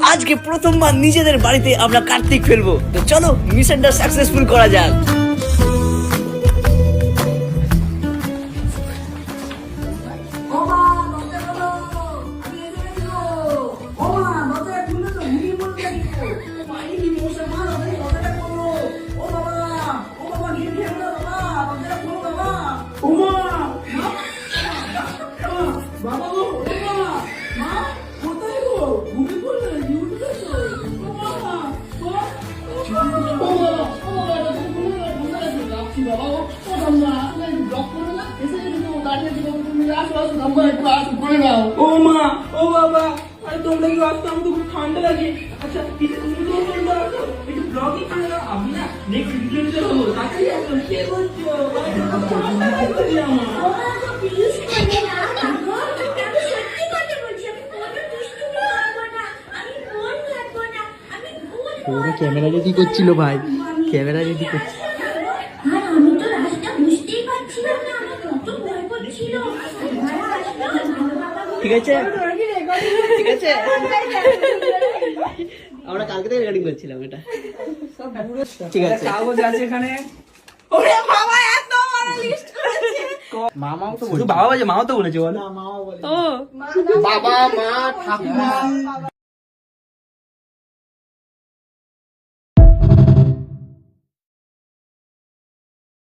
আজকে প্রথমবার নিজেদের বাড়িতে আমরা কার্তিক ফেলবো, তো চলো মিশনটা সাকসেসফুল করা যাক। ও মা, ও বাবা, আরে তোমরা কি আসতো? আমি তো খুব ঠান্ডা লাগে। আচ্ছা একটু ব্লগিং করে দাও। আমি না নেক্সট ভিডিওতে হবো, তাড়াতাড়ি আসো। কে বলছো? ক্যামেরা রেডি করছিল ভাই, ক্যামেরা রেডি করছিল। আমি তো রাস্তা বুঝতেই পারছিলাম না, আমার কত ভয় করছিল। ঠিক আছে ঠিক আছে, আমরা কালকে থেকে রেকর্ডিং করছিলাম এটা। ঠিক আছে, কাগজ আছে এখানে। ওরে বাবা, এত বড় লিস্ট করেছে। মামাও তো শুধু বাবা বলছে, মাও তো বলেছে বল। ও বাবা মা ঠাকুমা